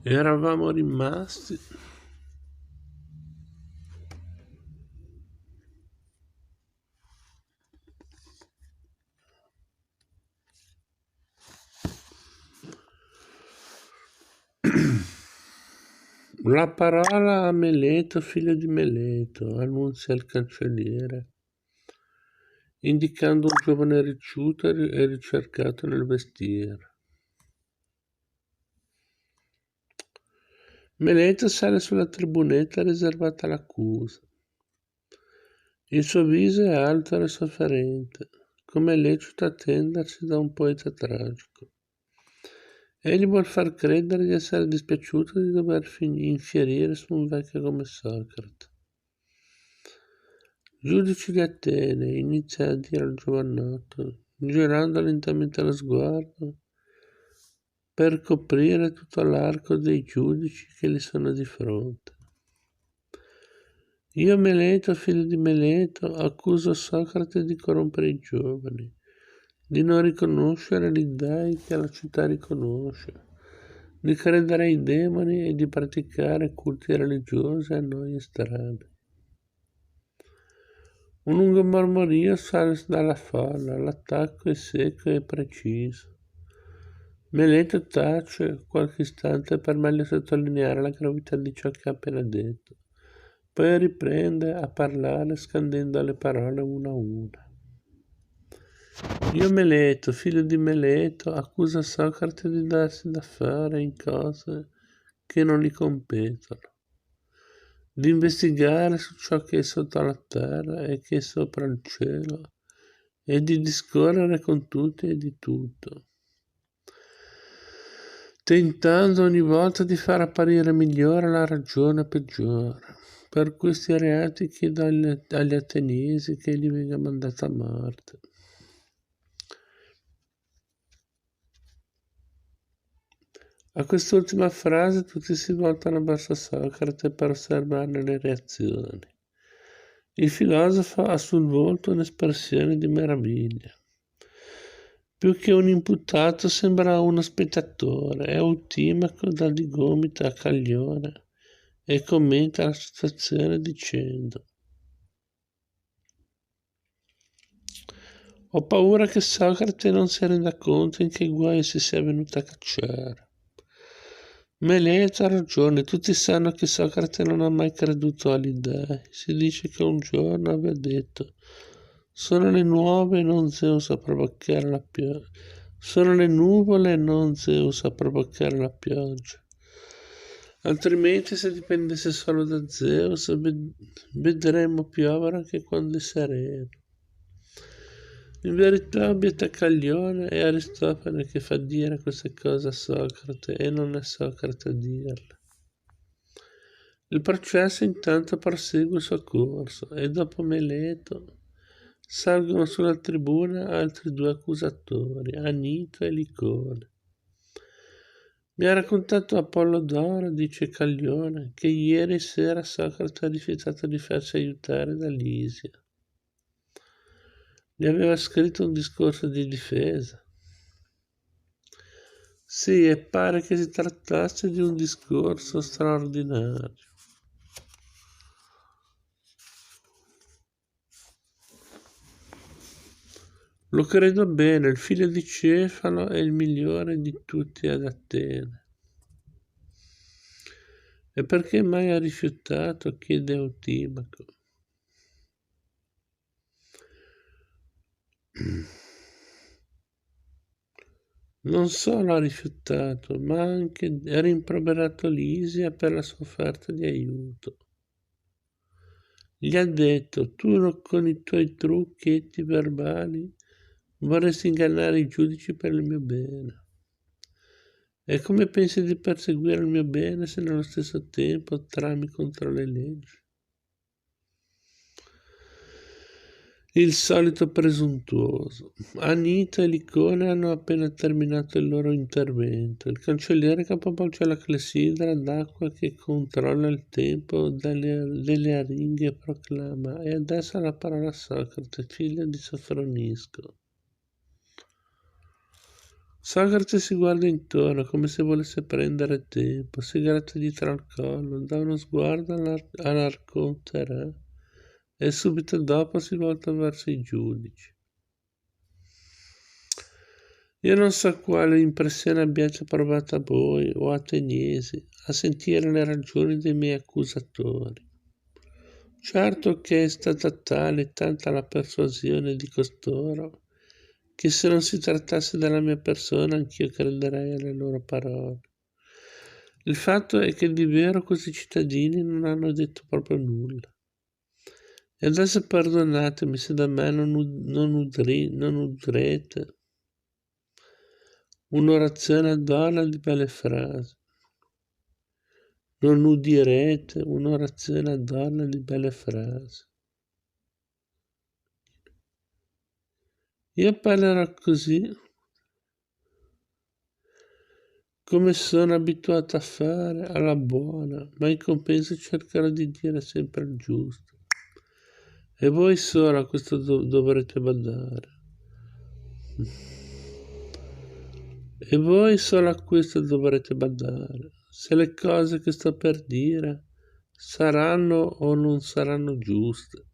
Eravamo rimasti la parola a Meleto, figlio di Meleto, annunzia il cancelliere, indicando un giovane ricciuto e ricercato nel vestiere. Meleto sale sulla tribunetta riservata all'accusa. Il suo viso è alto e sofferente, come è lecito attendersi da un poeta tragico. Egli vuol far credere di essere dispiaciuto di dover infierire su un vecchio come Socrate. Giudice di Atene, inizia a dire al giovanotto, girando lentamente lo sguardo per coprire tutto l'arco dei giudici che gli sono di fronte. Io, Meleto, figlio di Meleto, accuso Socrate di corrompere i giovani, di non riconoscere gli dei che la città riconosce, di credere ai demoni e di praticare culti religiosi a noie strane. Un lungo mormorio sale dalla folla, l'attacco è secco e preciso. Meleto tace qualche istante per meglio sottolineare la gravità di ciò che ha appena detto. Poi riprende a parlare scandendo le parole una a una. Io, Meleto, figlio di Meleto, accusa Socrate di darsi da fare in cose che non gli competono, di investigare su ciò che è sotto la terra e che è sopra il cielo e di discorrere con tutti e di tutto, tentando ogni volta di far apparire migliore la ragione peggiore. Per questi reati chiedo agli ateniesi che gli venga mandato a morte. A quest'ultima frase tutti si voltano verso Socrate per osservarne le reazioni. Il filosofo ha sul volto un'espressione di meraviglia. Più che un imputato sembra uno spettatore, è Eutimaco dà di gomito a Caglione e commenta la situazione dicendo: ho paura che Socrate non si renda conto in che guai si sia venuto a cacciare. Meleto ha ragione, tutti sanno che Socrate non ha mai creduto agli dei. Si dice che un giorno abbia detto: sono le nuvole e non Zeus a provocare la pioggia. Sono le nuvole e non Zeus a provocare la pioggia. Altrimenti, se dipendesse solo da Zeus, vedremmo piovere anche quando è sereno. In verità obietta Caglione è Aristofane che fa dire queste cose a Socrate e non è Socrate a dirle. Il processo intanto prosegue il suo corso e dopo Meleto salgono sulla tribuna altri due accusatori, Anito e Licone. Mi ha raccontato Apollodoro, dice Caglione, che ieri sera Socrate ha rifiutato di farsi aiutare da Lisia. Gli aveva scritto un discorso di difesa. Sì, e pare che si trattasse di un discorso straordinario. Lo credo bene, il figlio di Cefalo è il migliore di tutti ad Atene. E perché mai ha rifiutato? Chiede Eutimaco. Non solo ha rifiutato, ma anche ha rimproverato Lisia per la sua offerta di aiuto. Gli ha detto: tu con i tuoi trucchetti verbali vorresti ingannare i giudici per il mio bene. E come pensi di perseguire il mio bene se nello stesso tempo trami contro le leggi? Il solito presuntuoso. Anita e Licone hanno appena terminato il loro intervento. Il cancelliere capovolge la clessidra d'acqua che controlla il tempo delle aringhe e proclama: e adesso la parola a Socrate, figlio di Sofronisco. Socrate si guarda intorno come se volesse prendere tempo, si gratta dietro al collo, dà uno sguardo all'arconte re e subito dopo si volta verso i giudici. Io non so quale impressione abbiate provato voi o ateniesi a sentire le ragioni dei miei accusatori. Certo che è stata tale tanta la persuasione di costoro che se non si trattasse della mia persona anch'io crederei alle loro parole. Il fatto è che di vero questi cittadini non hanno detto proprio nulla. E adesso perdonatemi se da me non udrete un'orazione ad donna di belle frasi. Non udirete un'orazione ad donna di belle frasi. Io parlerò così come sono abituato a fare, alla buona, ma in compenso cercherò di dire sempre il giusto. E voi solo a questo dovrete badare. E voi solo a questo dovrete badare. Se le cose che sto per dire saranno o non saranno giuste.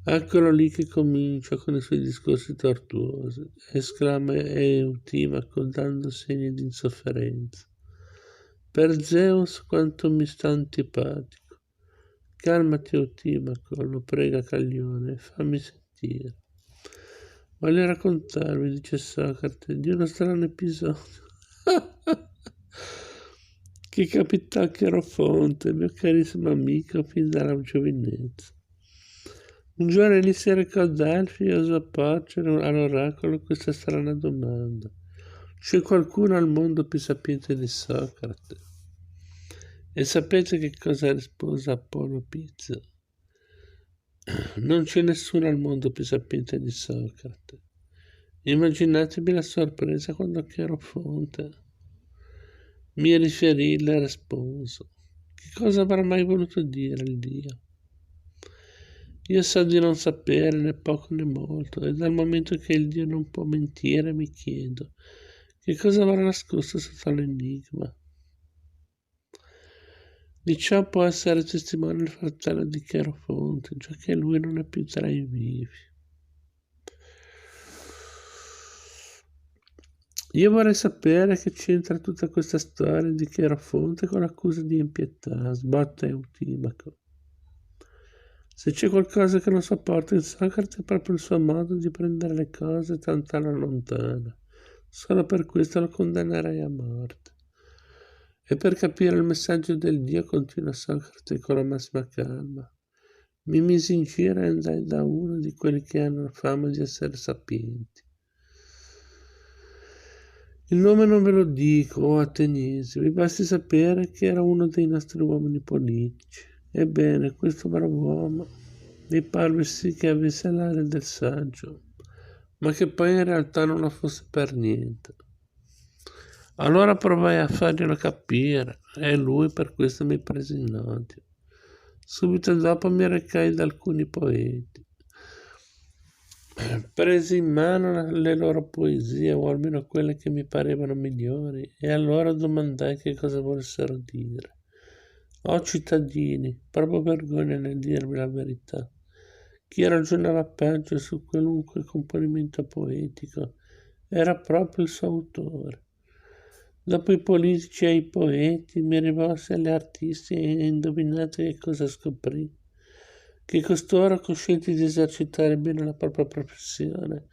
Eccolo lì che comincia con i suoi discorsi tortuosi, esclama Eutimaco dando segni di insofferenza. Per Zeus quanto mi sta antipatico. Calmati Eutimaco, lo prega Caglione, fammi sentire. Voglio raccontarvi, dice Socrate, di uno strano episodio che capitò a Cherofonte, mio carissimo amico fin dalla giovinezza. Un giorno egli si recò a Delfi e osò porgere all'oracolo questa strana domanda. C'è qualcuno al mondo più sapiente di Socrate? E sapete che cosa rispose Apollo Pizzo? Non c'è nessuno al mondo più sapiente di Socrate. Immaginatevi la sorpresa quando Cherofonte mi riferì il responso. Che cosa avrà mai voluto dire il Dio? Io so di non sapere né poco né molto, e dal momento che il Dio non può mentire mi chiedo che cosa avrà nascosto sotto l'enigma. Di ciò può essere testimone il fratello di Cherofonte, già che lui non è più tra i vivi. Io vorrei sapere che c'entra tutta questa storia di Cherofonte con l'accusa di impietà, sbotta Eutimaco. Se c'è qualcosa che non sopporto in Socrate è proprio il suo modo di prendere le cose tanto alla lontana. Solo per questo lo condannerei a morte. E per capire il messaggio del Dio, continua Socrate con la massima calma, mi misi in giro e andai da uno di quelli che hanno fama di essere sapienti. Il nome non ve lo dico, o ateniesi, vi basti sapere che era uno dei nostri uomini politici. Ebbene, questo bravo uomo mi parve sì che avesse l'aria del saggio, ma che poi in realtà non lo fosse per niente. Allora provai a farglielo capire e lui per questo mi prese in odio. Subito dopo mi recai da alcuni poeti. Presi in mano le loro poesie, o almeno quelle che mi parevano migliori, e allora domandai che cosa volessero dire. Oh cittadini, provo vergogna nel dirvi la verità. Chi ragionava peggio su qualunque componimento poetico era proprio il suo autore. Dopo i politici e i poeti mi rivolsi agli artisti e indovinate che cosa scoprì? Che costoro, coscienti di esercitare bene la propria professione,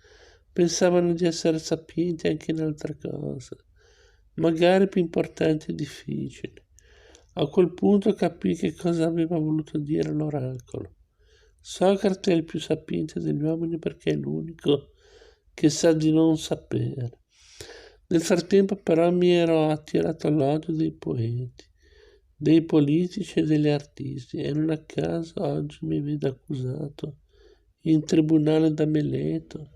pensavano di essere sapienti anche in altre cose, magari più importanti e difficili. A quel punto capì che cosa aveva voluto dire l'oracolo. Socrate è il più sapiente degli uomini perché è l'unico che sa di non sapere. Nel frattempo però mi ero attirato all'odio dei poeti, dei politici e degli artisti, e non a caso oggi mi vedo accusato in tribunale da Meleto,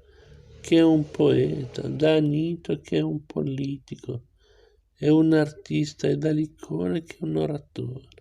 che è un poeta, da Anito, che è un politico, e un artista, e da Licone, che è un oratore.